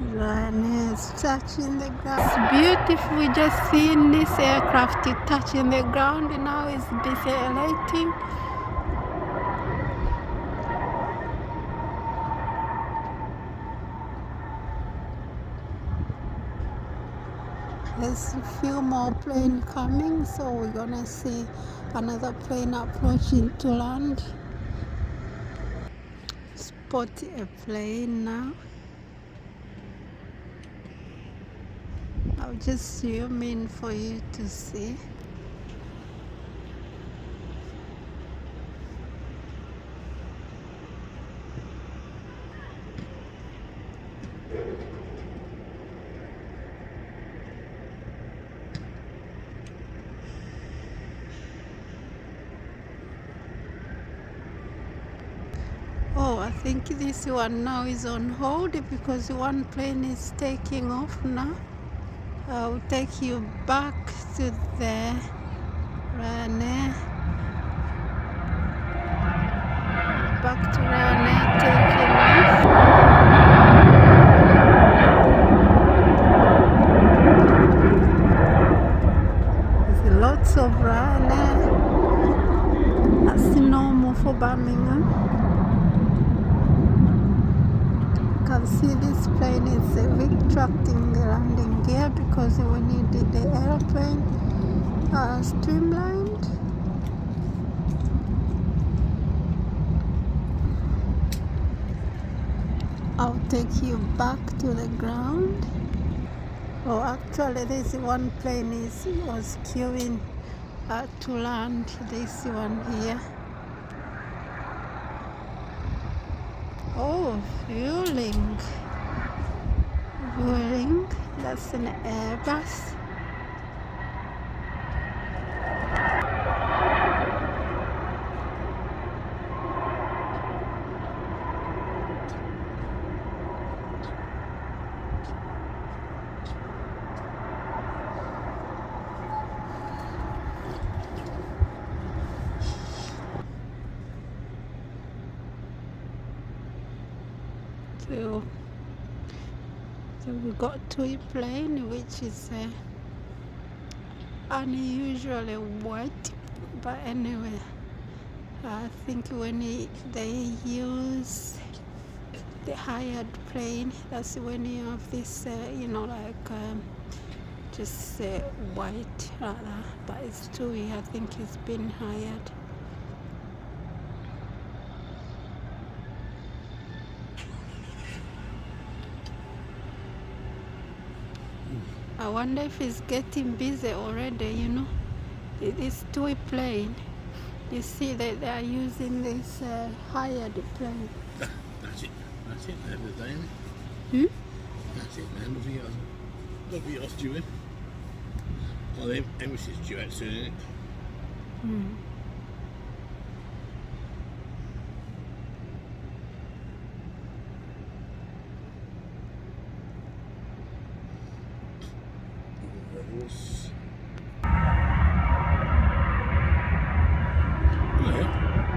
Ryanair is touching the ground. It's beautiful. We just seen this aircraft touching the ground and now it's decelerating. There's a few more planes coming, so we're gonna see another plane approaching to land. Spot a plane now. I'll just zoom in for you to see. Oh, I think this one now is on hold because one plane is taking off now. I'll take you back to the Ryanair. Back to Ryanair taking off. There's lots of Ryanair. That's normal for Birmingham. You can see this plane is retracting the landing gear because we needed the airplane streamlined. I'll take you back to the ground. Oh, actually this one plane was queuing to land, this one here. Oh, fueling. That's an Airbus. So we got to a plane which is unusually white, but anyway, I think when they use the hired plane, that's when you have this, just white like that, but it's TUI, I think it's been hired. I wonder if it's getting busy already, This TUI plane, you see that they are using this hired plane. That's it the end of the day, isn't it? That's it, man. Nothing else due in. Well, the Emirates is due out soon, isn't it?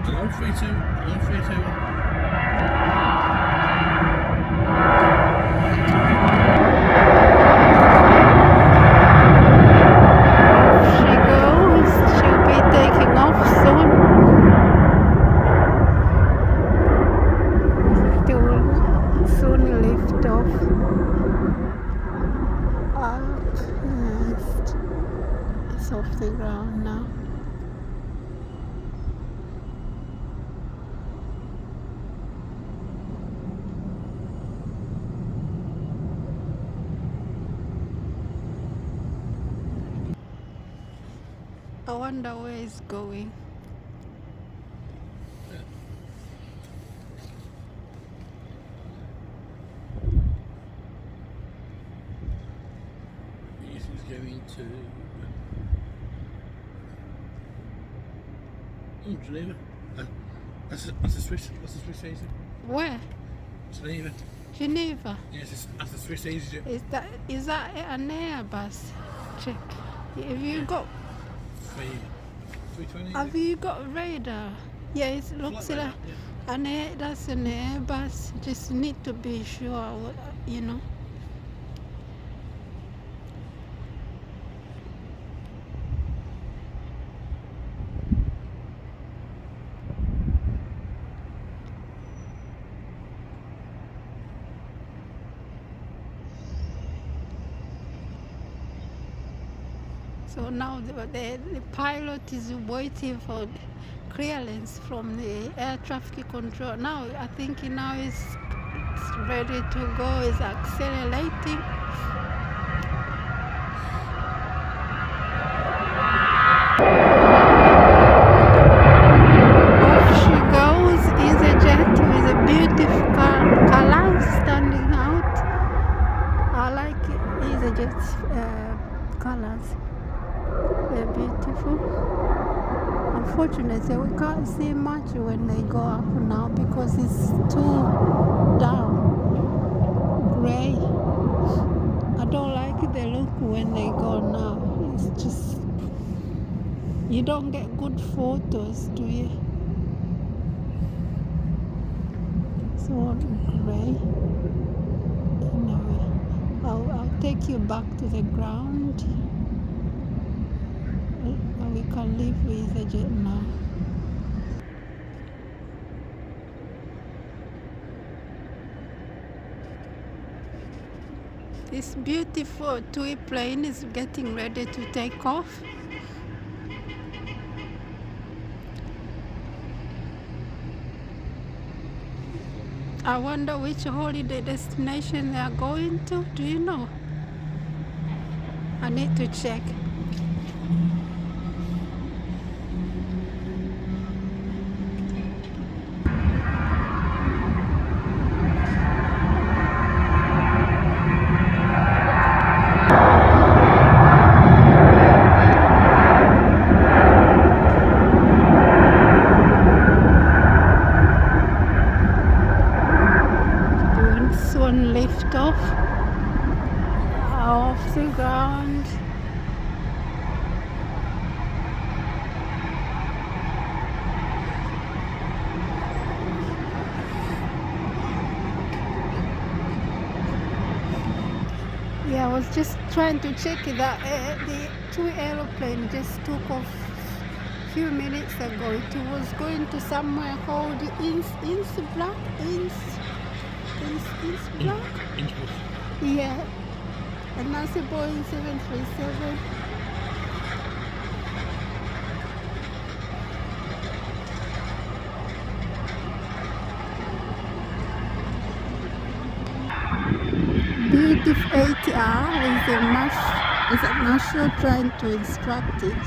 Hello, 321. Off the ground now. I wonder where it's going. This is going to Geneva. That's a Swiss agent. Where? Geneva. Geneva. Yes, that's a Swiss agent. Is that an Airbus? Check. Have you got? 320. Have you got radar? Yeah, it looks like that's an Airbus. Just need to be sure, So now the pilot is waiting for clearance from the air traffic control. Now I think now it's ready to go, it's accelerating. Off she goes, EasyJet with a beautiful color standing out. I like EasyJet's colors, they're beautiful. Unfortunately, we can't see much when they go up now because it's too down, grey. I don't like the look when they go now. It's just, you don't get good photos, do you? It's all grey. Anyway, I'll take you back to the ground. We can leave EasyJet now. This beautiful TUI plane is getting ready to take off. I wonder which holiday destination they are going to. Do you know? I need to check. Once one lift off the ground. Yeah, I was just trying to check that the TUI aeroplane just took off a few minutes ago. It was going to somewhere called Innsbruck. Yeah, and that's a Boeing 737. Beautiful ATR is a marshal trying to instruct it.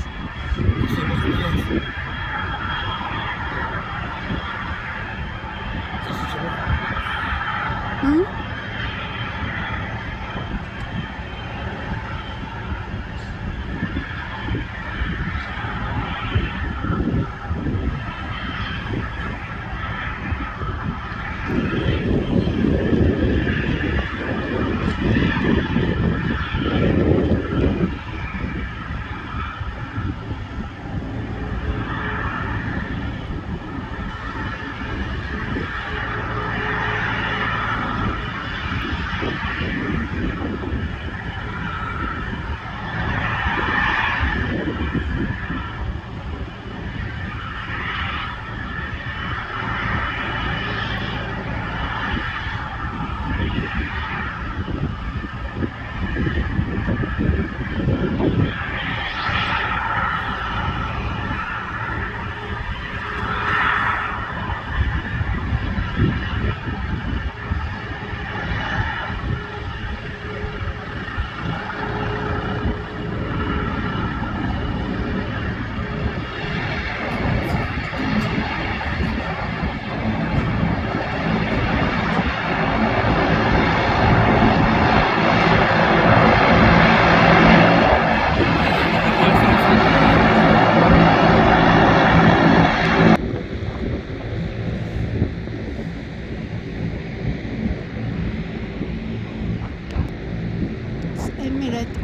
Emirates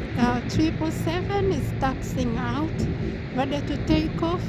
777 is taxiing out, ready to take off.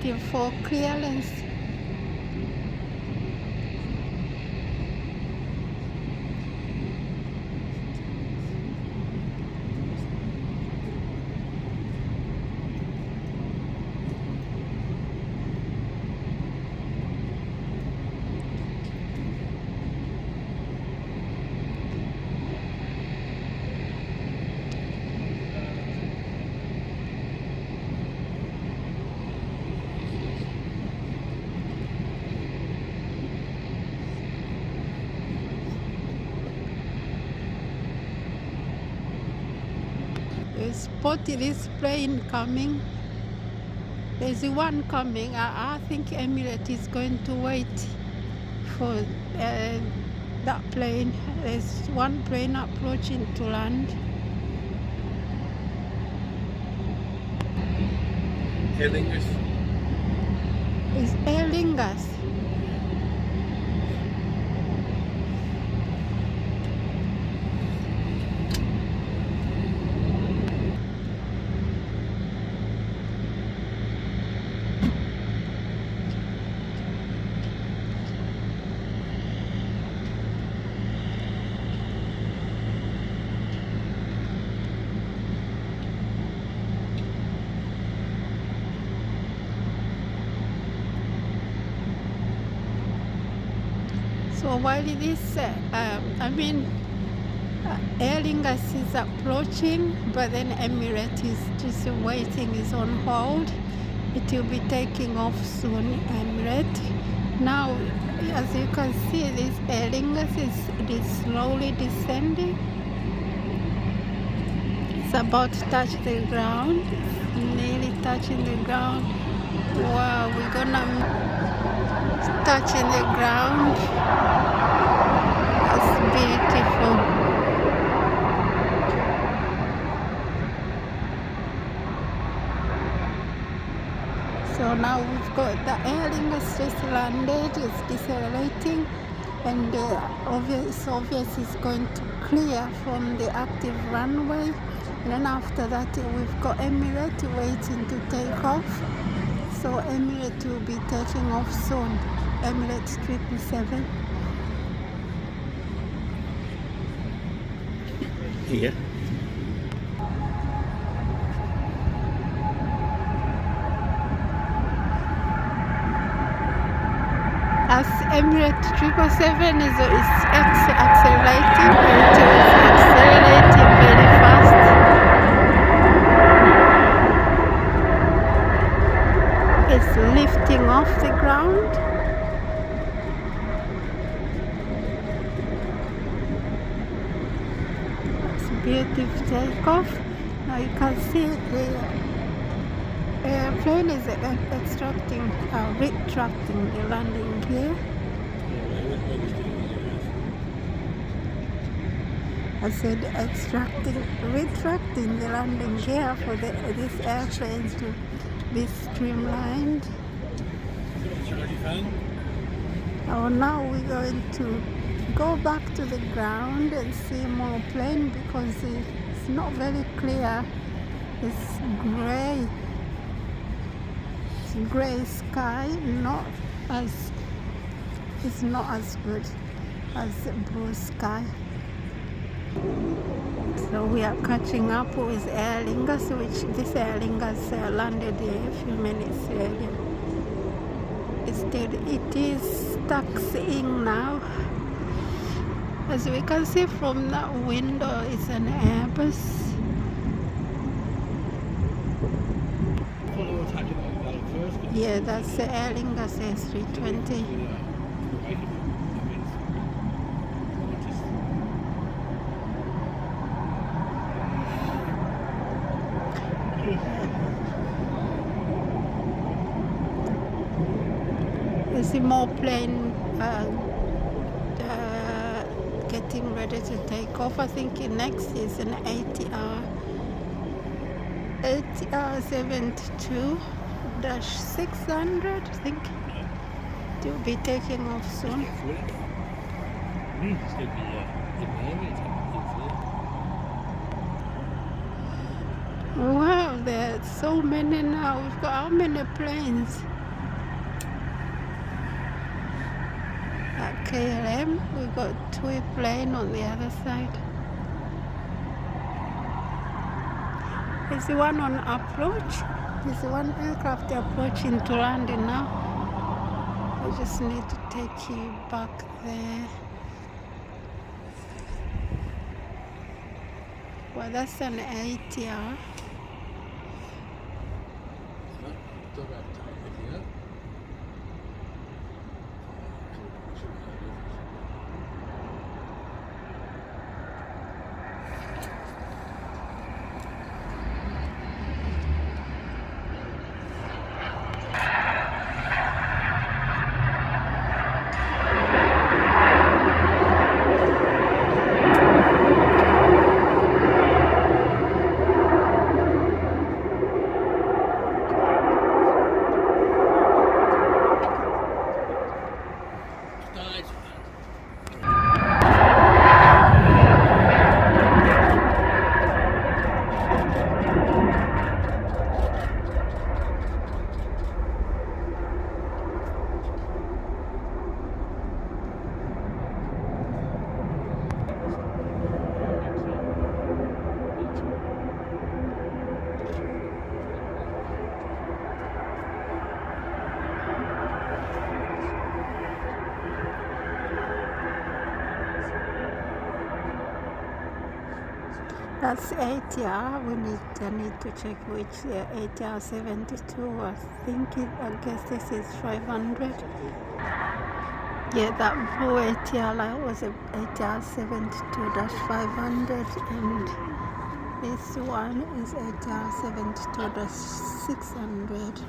waiting for clearance. We spotted this plane coming. There's one coming. I think Emirates is going to wait for that plane. There's one plane approaching to land. Aer Lingus. It's Aer Lingus. So while this, Aer Lingus is approaching, but then Emirates is just waiting, is on hold. It will be taking off soon, Emirates. Now, as you can see, this Aer Lingus is slowly descending. It's about to touch the ground. It's nearly touching the ground. Wow, we're gonna touching the ground. That's beautiful. So now we've got the Aer Lingus just landed. It's decelerating, and it's obvious it's going to clear from the active runway. And then after that, we've got Emirates waiting to take off. So Emirates will be taking off soon. Emirates 777. Here. As Emirates 777 is accelerating, it is accelerating very fast. It's lifting off the ground. It's a beautiful takeoff. Now you can see the plane is retracting the landing gear. I said retracting the landing gear for this airplane to be streamlined. Oh, now we're going to go back to the ground and see more plane because it's not very clear. It's grey. Grey sky, it's not as good as blue sky. So we are catching up with Aer Lingus, which this Aer Lingus landed a few minutes earlier. It is taxiing now. As we can see from that window, it's an Airbus. Yeah, that's the Aer Lingus A320. You see more plane getting ready to take off. I think next is an ATR 72-600, I think. It will be taking off soon. Wow, there are so many now. We've got how many planes? KLM. We got two plane on the other side. There's the one on approach. There's the one aircraft approaching to landing now. I just need to take you back there. Well, that's an ATR. That's ATR. I need to check which ATR 72. I guess this is 500. Yeah, that blue ATR was a ATR 72-500, and this one is ATR 72-600.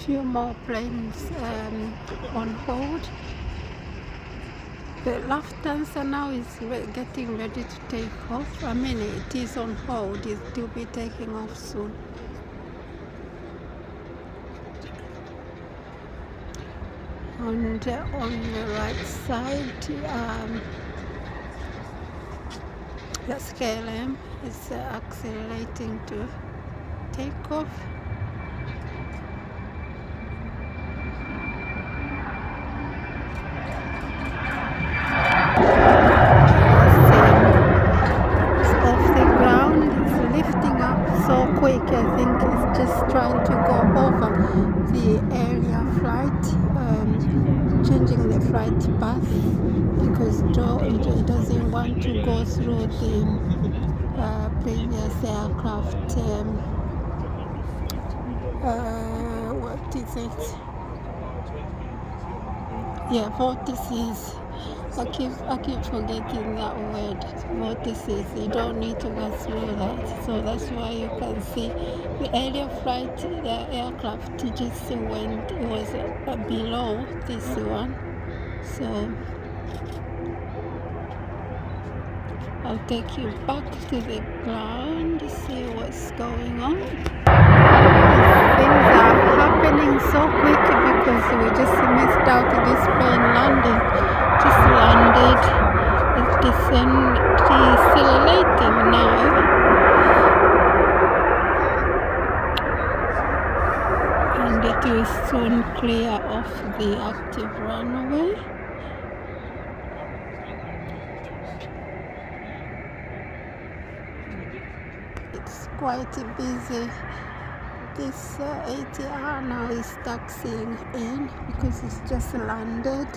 Few more planes on hold. The Lufthansa now is getting ready to take off. I mean, it is on hold. It will be taking off soon. And on the right side, that's KLM. It's accelerating to take off. Quick, I think it's just trying to go over the area flight, changing the flight path, because it doesn't want to go through the previous aircraft. What is it? Yeah, vortices. I keep forgetting that word, vortices. You don't need to go through that. So that's why you can see the area flight, the aircraft just went, it was below this one. So I'll take you back to the ground to see what's going on. Things are happening so quick because we just missed out this plane landing. Just landed. It's decelerating now. And it will soon clear off the active runway. It's quite busy. This ATR now is taxiing in because it's just landed.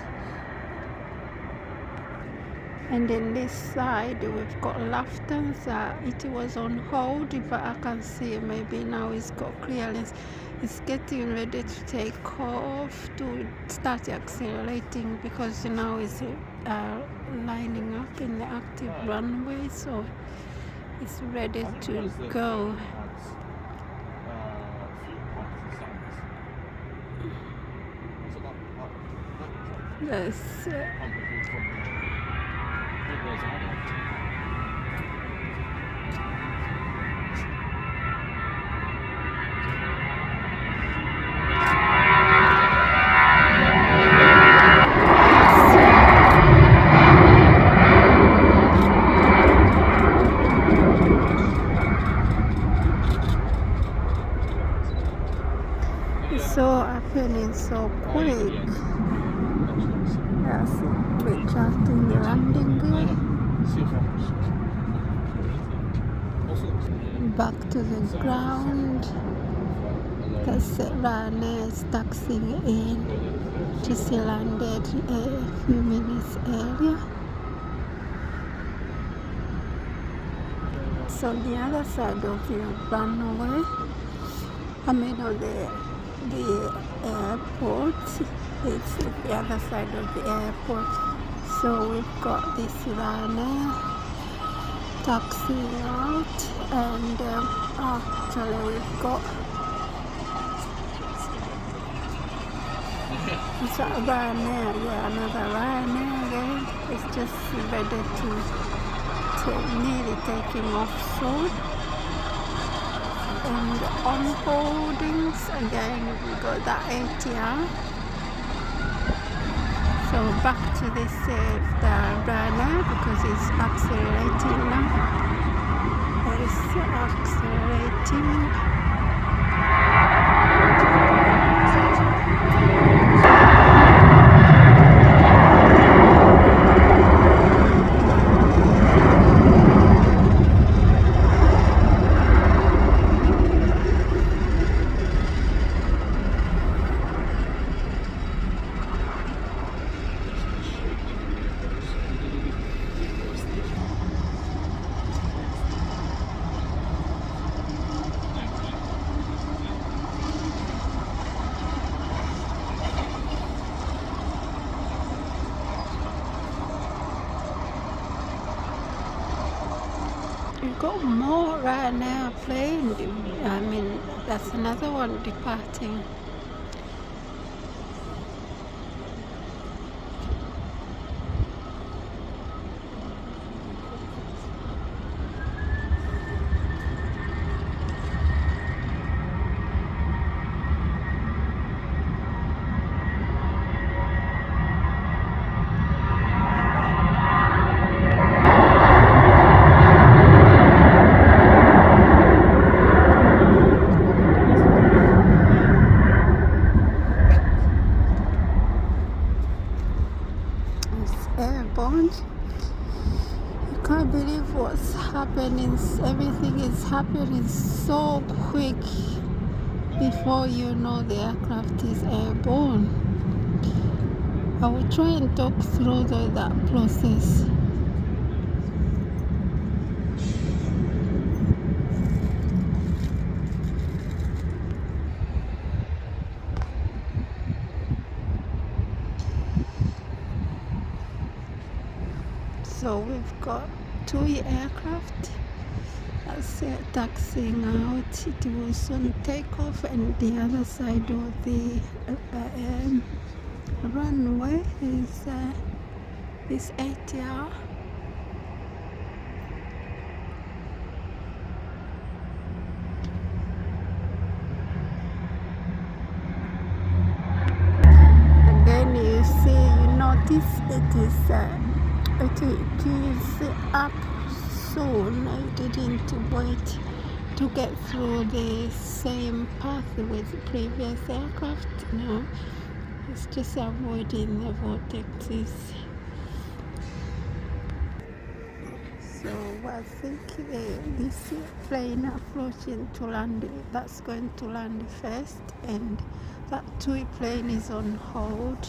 And then this side we've got Lufthansa. It was on hold, but I can see maybe now it's got clearance. It's getting ready to take off, to start accelerating, because now it's lining up in the active runway, so it's ready to go. Yes. happening so quick. That's it. Retracting the landing gear. Back to the ground. That's Ryanair's taxiing in. Just landed a few minutes earlier. So on the other side of the runway, on the airport, it's the other side of the airport. So we've got this Ryanair taxiing out, and actually we've got it's a Ryanair, another Ryanair there. It's just ready to nearly taking off soon. And on holdings again, we got that ATR. So back to this the Ryanair because it's accelerating now. It's accelerating. We've got more Ryanair plane. That's another one departing. Airborne. I can't believe what's happening. Everything is happening so quick. Before you know the aircraft is airborne. I will try and talk through that process. So we've got 2 aircraft that's taxiing out. It will soon take off, and the other side of the runway is this ATR. Again, you notice it is up soon. I didn't wait to get through the same path with previous aircraft. No, it's just avoiding the vortexes. So I think this plane approaching to land, that's going to land first, and that TUI plane is on hold.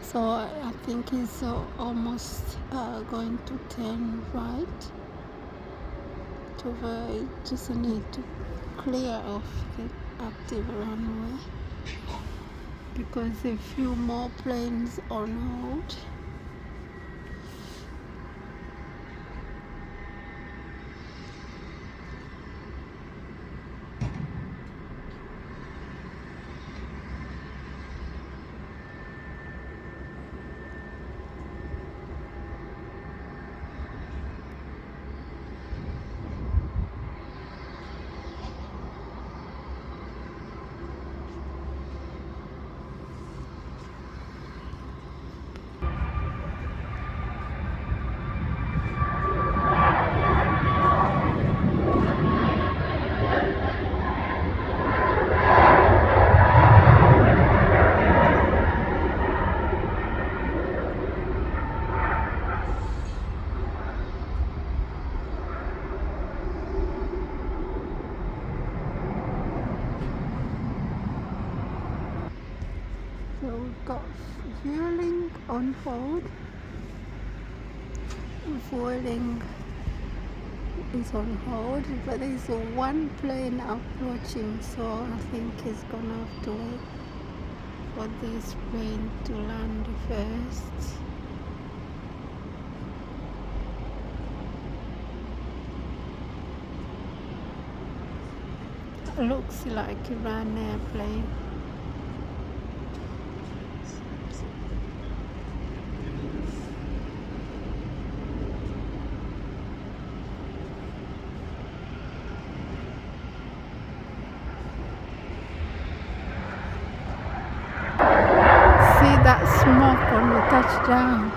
So I think it's almost going to turn right. Just need to clear off the active runway because a few more planes on hold. fueling on hold. Fueling is on hold, but there's one plane approaching, so I think he's gonna have to wait for this plane to land first. Looks like Iran airplane. See that smoke on the touchdown?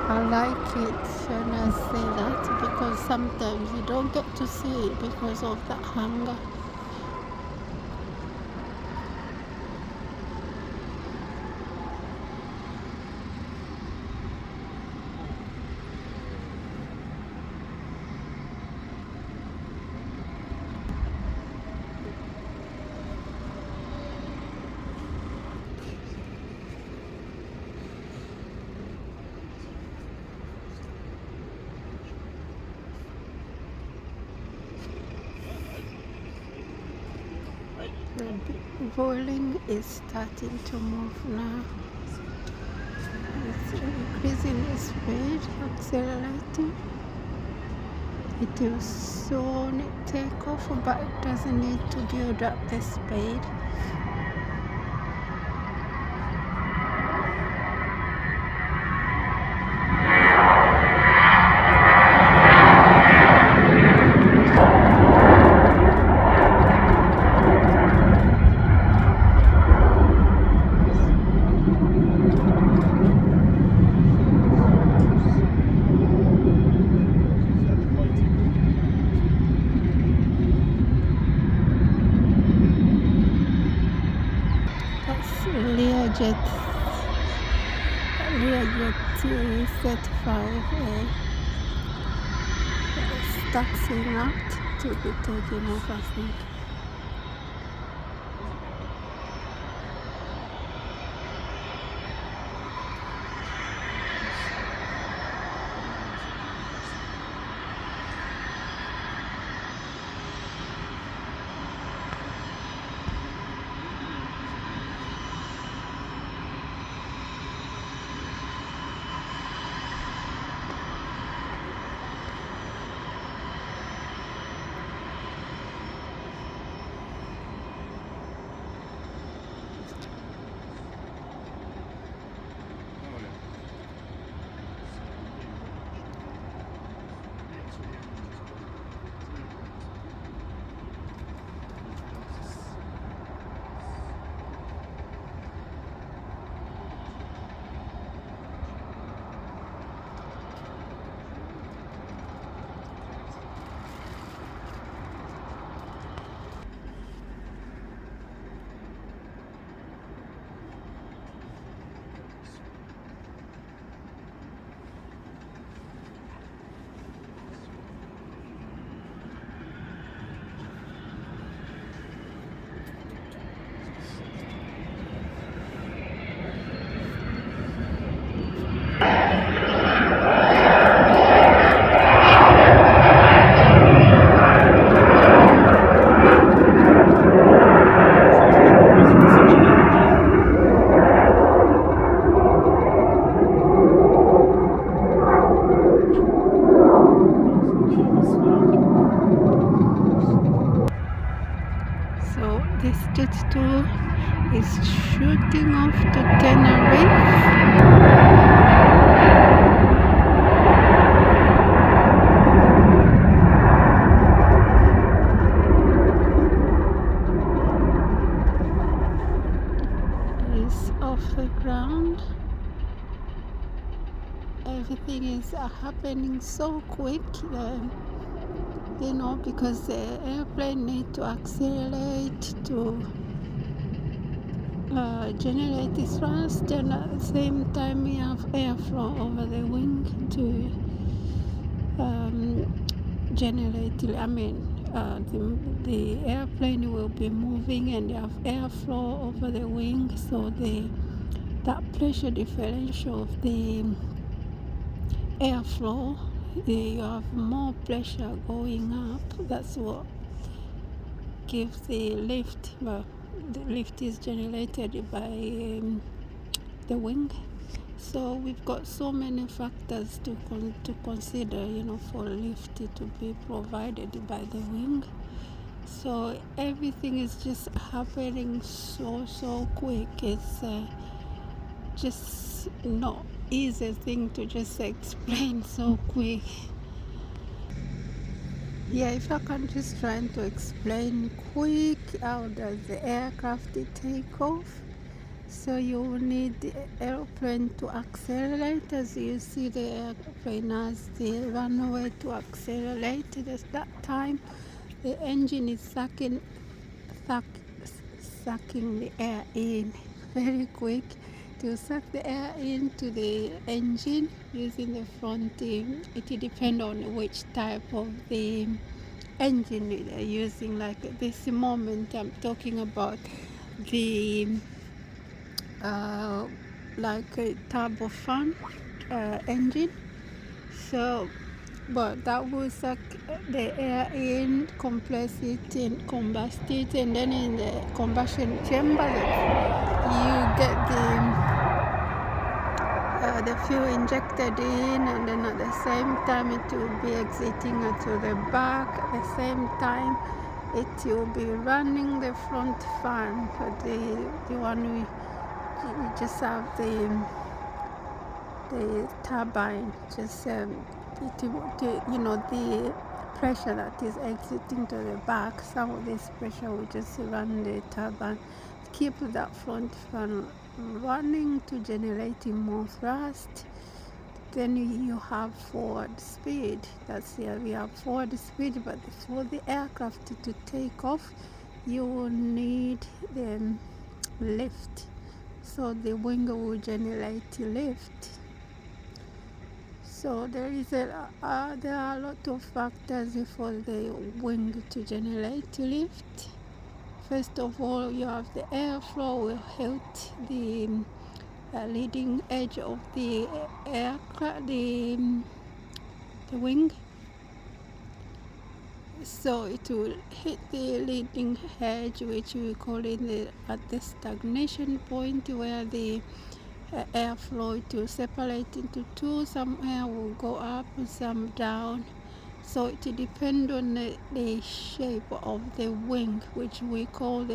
I like it when I say that because sometimes you don't get to see it because of that hunger. The rolling is starting to move now. It's increasing the speed, accelerating. It will soon take off, but it doesn't need to build up the speed. Learjet A35A is taxiing out to be taken off, I think. So this jet 2 is shooting off to Tenerife. It's off the ground. Everything is happening so quick. Because the airplane need to accelerate to generate its thrust, and at the same time we have airflow over the wing to generate. The airplane will be moving and you have airflow over the wing, so the that pressure differential of the airflow, you have more pressure going up. That's what gives the lift. Well, the lift is generated by the wing. So we've got so many factors to consider, for lift to be provided by the wing. So everything is just happening so quick. It's just not easy thing to just explain so quick. Yeah, if I can just try to explain quick, how does the aircraft take off? So you will need the airplane to accelerate. As you see, the airplane has the runway to accelerate. At that time, the engine is sucking the air in very quick to suck the air into the engine using the front. It depends on which type of the engine they're using. Like this moment, I'm talking about the like a turbofan engine. So, but that will suck the air in, compress it, and combust it, and then in the combustion chamber, you get the fuel injected in, and then at the same time it will be exiting to the back. At the same time, it will be running the front fan, the one you just have the turbine, just the pressure that is exiting to the back. Some of this pressure will just run the turbine, keep that front fan running to generating more thrust. Then you have forward speed. We have forward speed, but for the aircraft to take off, you will need the lift. So the wing will generate lift. So there are a lot of factors for the wing to generate lift. First of all, you have the airflow will hit the leading edge of the aircraft, the wing. So it will hit the leading edge, which we call it at the stagnation point, where the airflow to separate into two. Some air will go up and some down. So it depends on the shape of the wing, which we call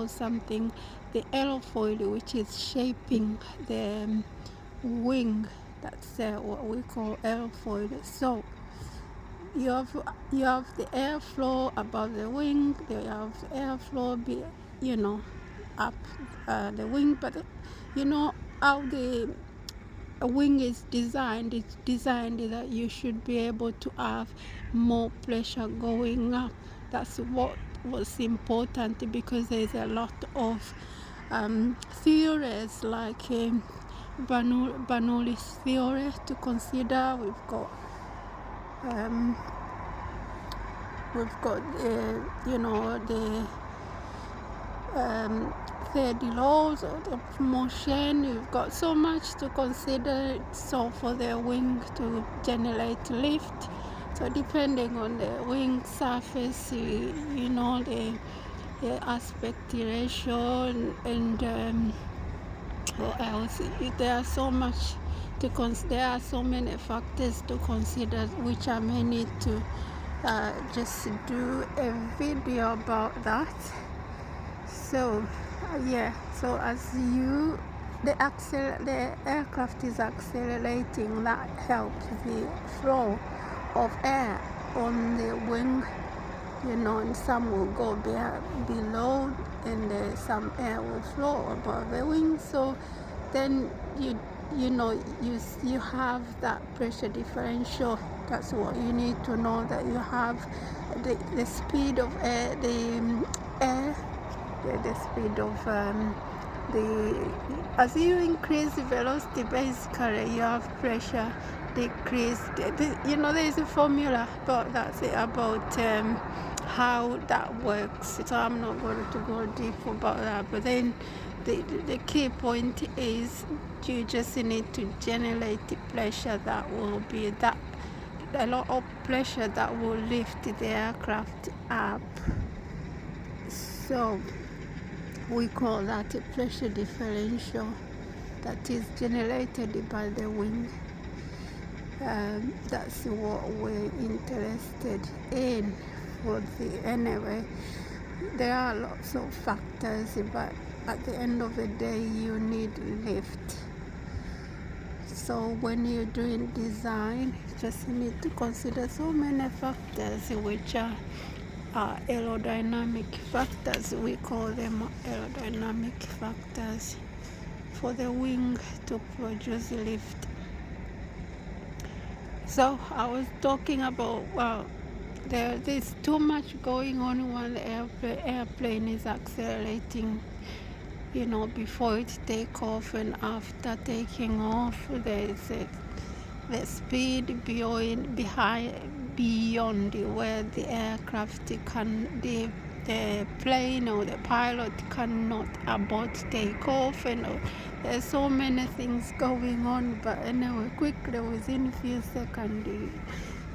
something the airfoil, which is shaping the wing. That's what we call airfoil. So you have the airflow above the wing. You have the airflow up the wing, but how the wing is designed. It's designed that you should be able to have more pressure going up. That's what was important, because there's a lot of theories like Bernoulli's theory to consider. We've got the third laws of motion. You've got so much to consider. So for the wing to generate lift, so depending on the wing surface, the aspect ratio and what else? There are so much to consider. There are so many factors to consider, which I may need to just do a video about that. So so as the aircraft is accelerating, that helps the flow of air on the wing, and some will go below, and some air will flow above the wing. So then you have that pressure differential. That's what you need to know, that you have the speed of air, the speed of as you increase the velocity, basically you have pressure decrease. There is a formula about how that works. So I'm not going to go deep about that. But then the key point is you just need to generate the pressure that will be that a lot of pressure that will lift the aircraft up. So we call that a pressure differential that is generated by the wing. That's what we're interested in. Anyway, there are lots of factors, but at the end of the day you need lift. So when you're doing design, you just need to consider so many factors, which are aerodynamic factors. We call them aerodynamic factors for the wing to produce lift. So I was talking about, well, there's too much going on when the airplane is accelerating, before it takes off and after taking off. There's the speed beyond where the aircraft the plane or the pilot cannot abort takeoff, and there's so many things going on. But anyway, quickly, within a few seconds,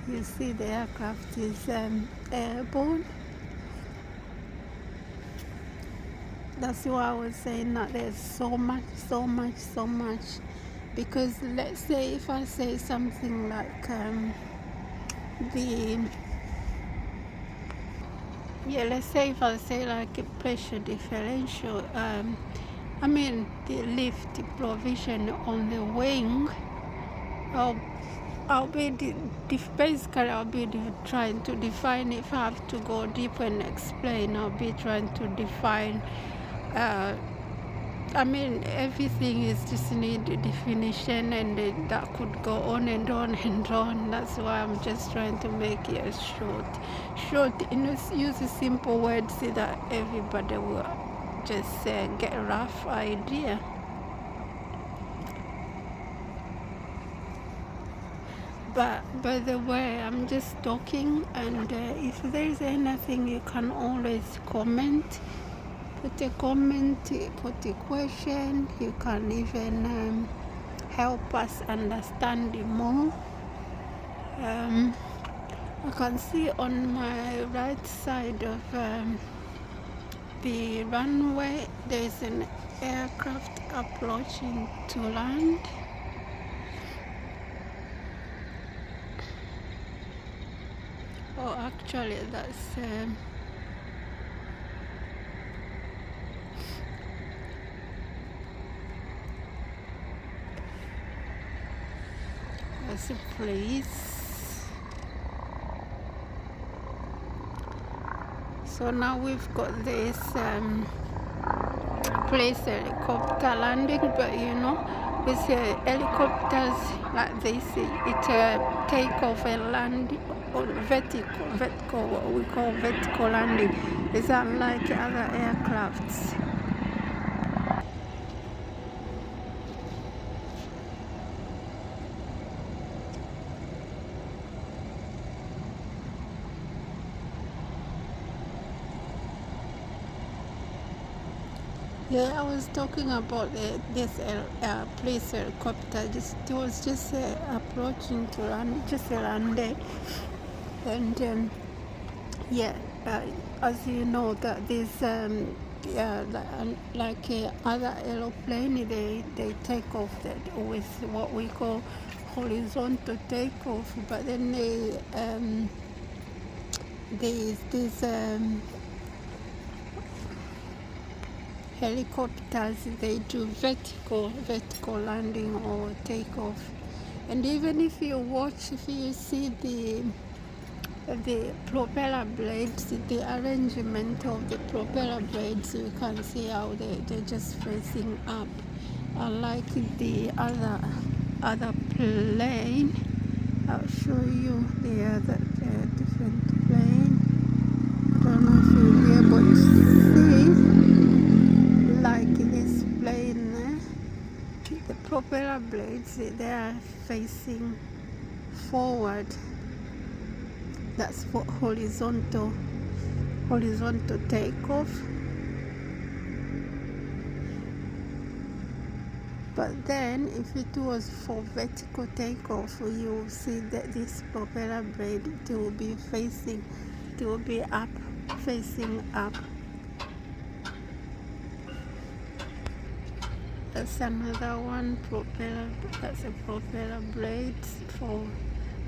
you see the aircraft is airborne. That's why I was saying that there's so much, because let's say if I say something like let's say if I say like a pressure differential, the lift provision on the wing, I'll be trying to define. If I have to go deep and explain, I'll be trying to define. Everything is just need a definition, and that could go on and on and on. That's why I'm just trying to make it short, use simple words so that everybody will just get a rough idea. But by the way, I'm just talking, and if there's anything, you can always comment. Put a comment, put a question. You can even help us understand more. I can see on my right side of the runway there's an aircraft approaching to land. Oh, actually that's a place. So now we've got this place helicopter landing, but with helicopters like this, it take off and land on vertical, what we call vertical landing. It's unlike other aircrafts. Yeah, I was talking about this police helicopter. It was just approaching to land, just landed, and as you know, that this like other aeroplane, they take off with what we call horizontal takeoff, but then these helicopters, they do vertical landing or takeoff. And even if you see the propeller blades, the arrangement of the propeller blades, you can see how they're just facing up, unlike the other plane. I'll show you the other different plane. I don't know if you'll be able to see. Like this plane there, the propeller blades, they are facing forward. That's for horizontal takeoff. But then if it was for vertical takeoff, you will see that this propeller blade, it will be up, facing up. That's another one, that's a propeller blade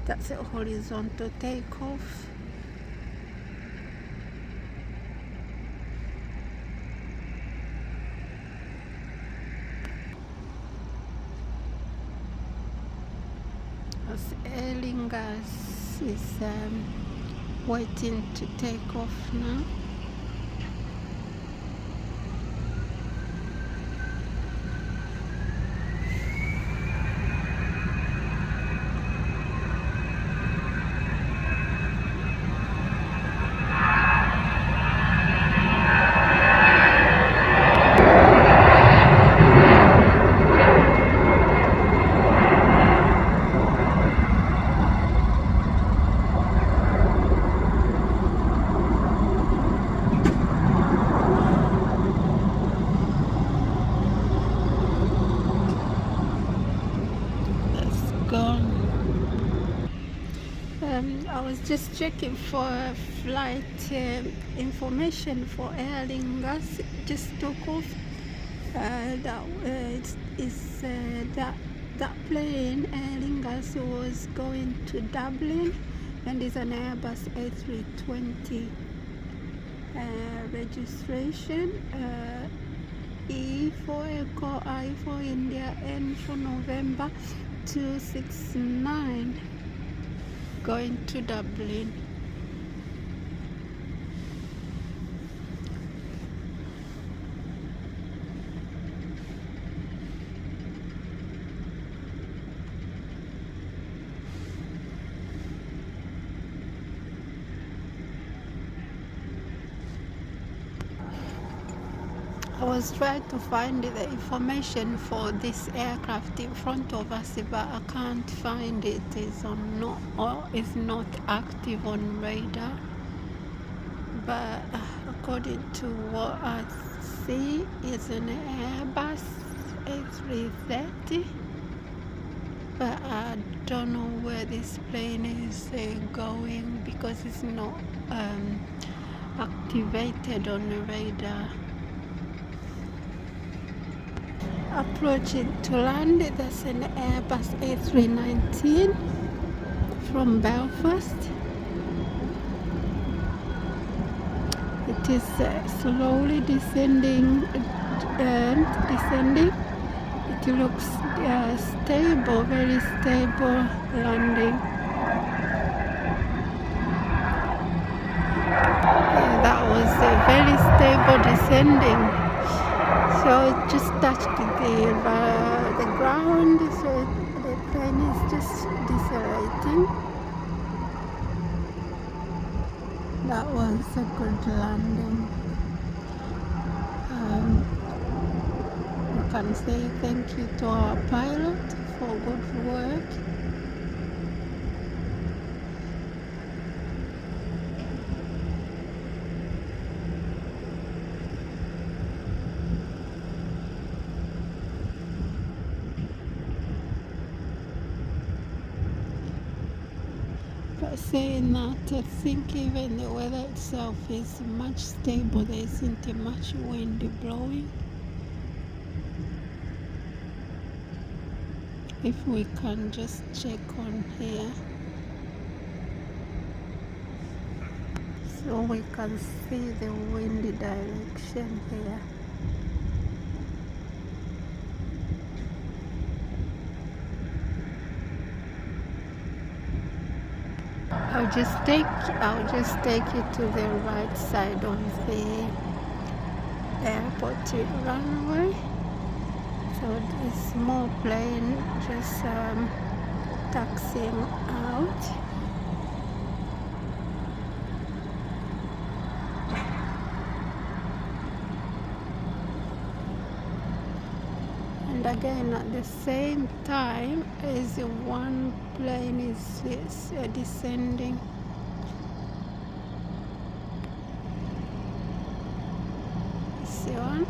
that's a horizontal takeoff. As Aer Lingus is waiting to take off now. I was just checking for flight information for Aer Lingus. Just took off. That plane, Aer Lingus, was going to Dublin, and is an Airbus A320 registration. E for Echo, I for India, N for November, 269. Going to Dublin. I was trying to find the information for this aircraft in front of us, but I can't find it. It's not active on radar. But according to what I see, it's an Airbus A330. But I don't know where this plane is going because it's not activated on the radar. Approaching to land, that's an Airbus A319 from Belfast. It is slowly descending. It looks stable, very stable landing. That was very stable descending. So it just touched the ground, so the plane is just decelerating. That was a good landing. We can say thank you to our pilot for good work. But saying that, I think even the weather itself is much stable. There isn't much wind blowing. If we can just check on here, so we can see the wind direction here. I'll just take you to the right side of the airport runway. So this small plane just taxiing out. And again, at the same time as one plane is descending. This one.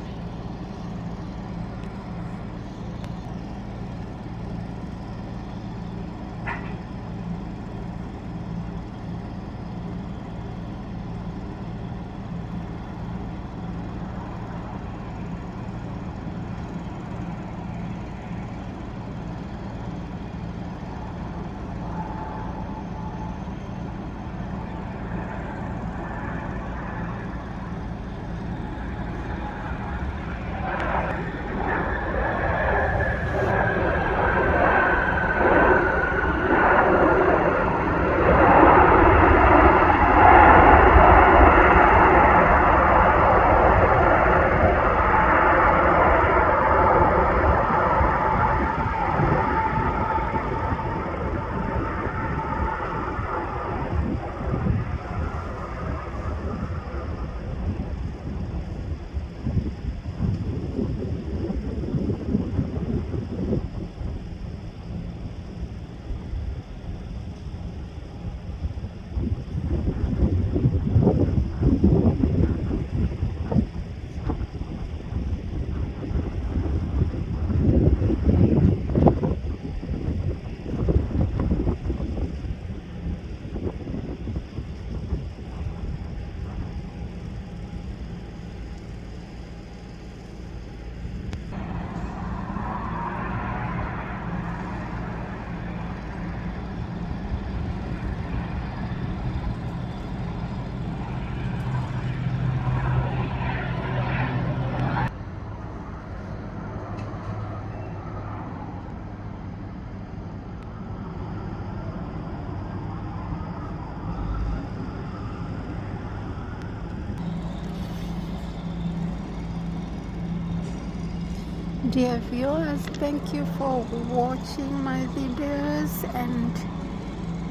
Dear viewers, thank you for watching my videos, and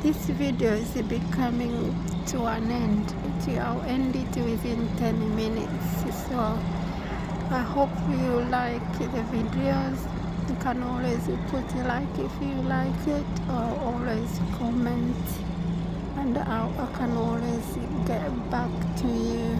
this video is becoming to an end. I'll end it within 10 minutes, so I hope you like the videos. You can always put a like if you like it, or always comment, and I can always get back to you.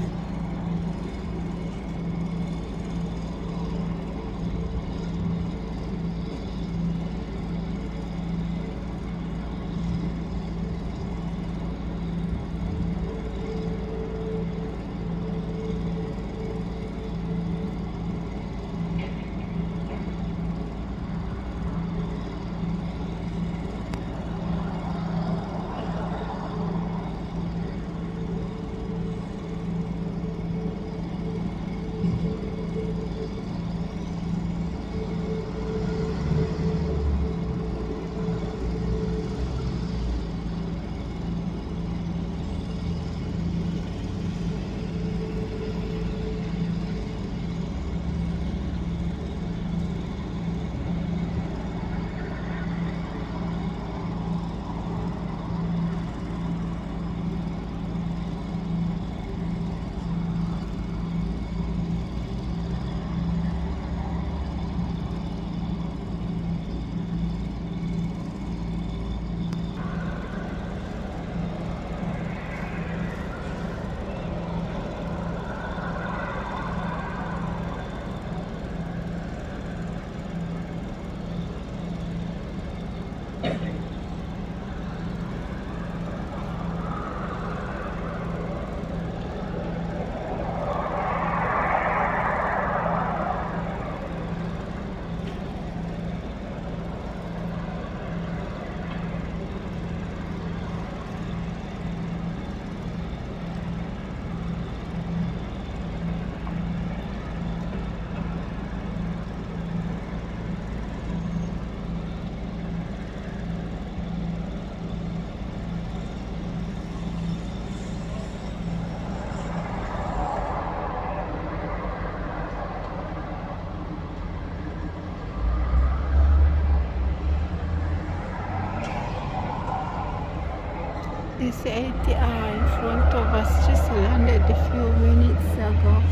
This ATR in front of us just landed a few minutes ago.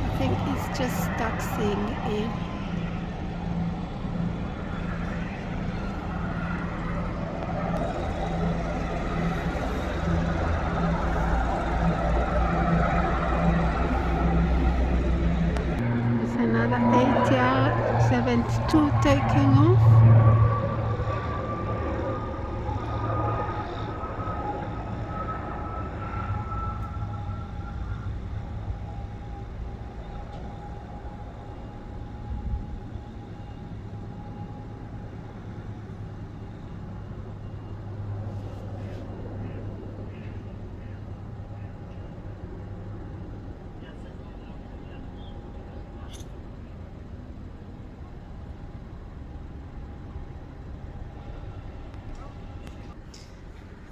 I think it's just taxiing in. There's another ATR 72 taking off.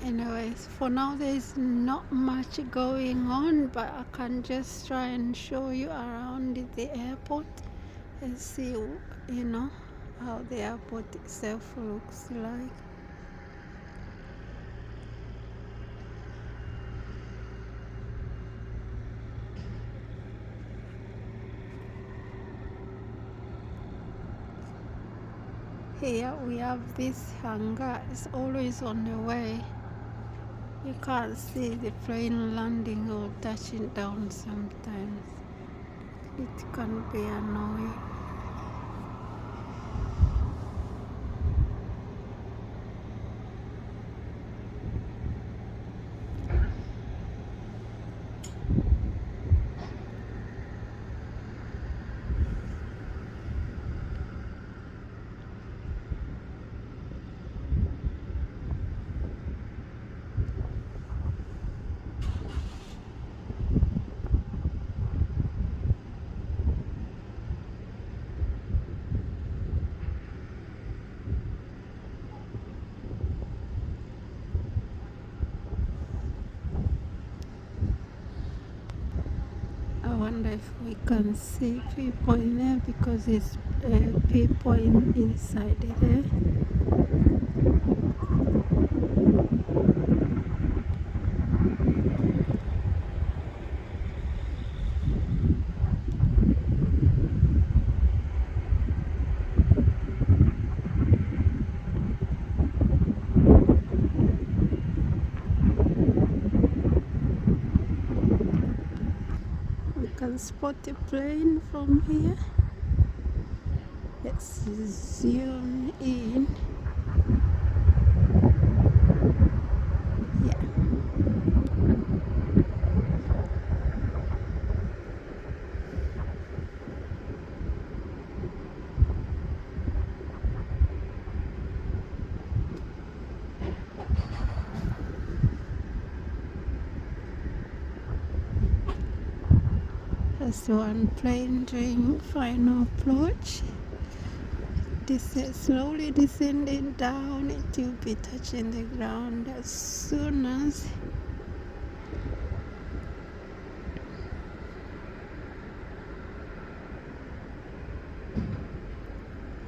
Anyways, for now there's not much going on, but I can just try and show you around the airport and see, how the airport itself looks like. Here we have this hangar. It's always on the way. You can't see the plane landing or touching down sometimes. It can be annoying. I wonder if we can see people in there because it's people inside there. We can spot a plane from here. Let's zoom in. Yeah. That's one plane doing final approach. Slowly descending down. It will be touching the ground as soon as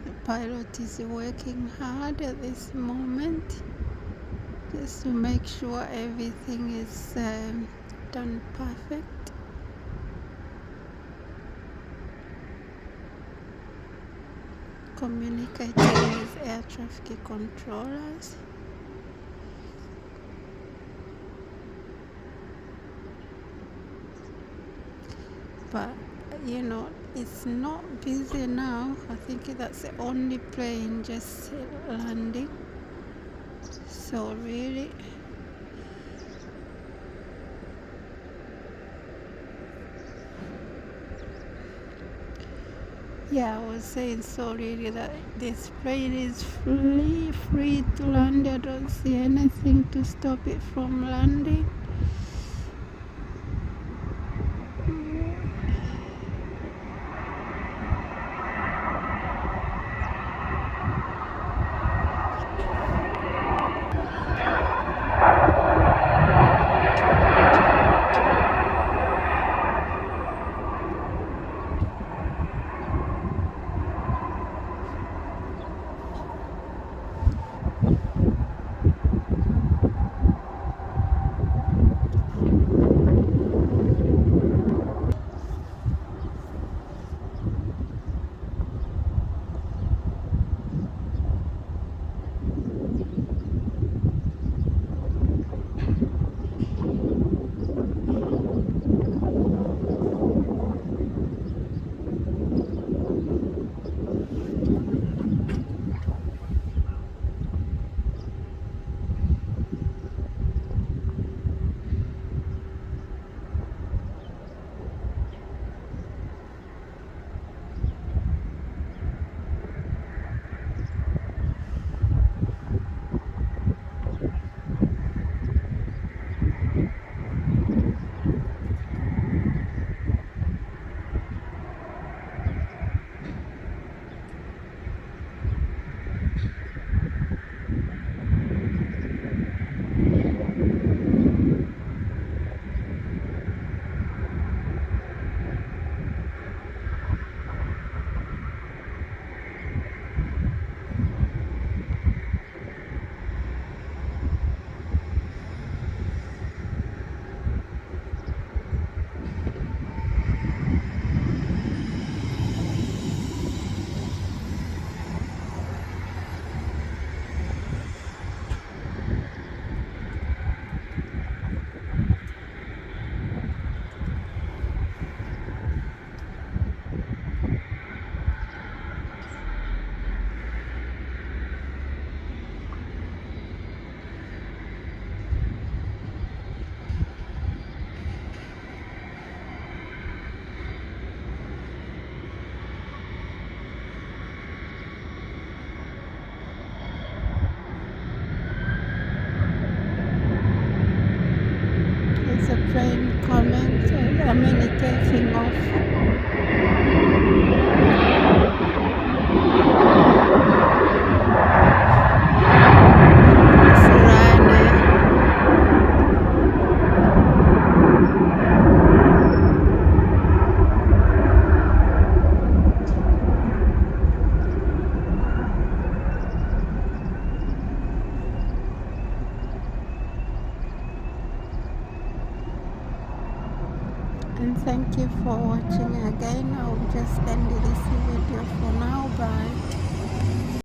the pilot is working hard at this moment just to make sure everything is done perfect. Communicating with air traffic controllers. But you know, it's not busy now. I think that's the only plane just landing. So really, yeah, I was saying so really that this plane is free to land. I don't see anything to stop it from landing. There's a plane coming, taking off. It's Ryanair. and thank you for watching again. I'll just end this video for now. Bye.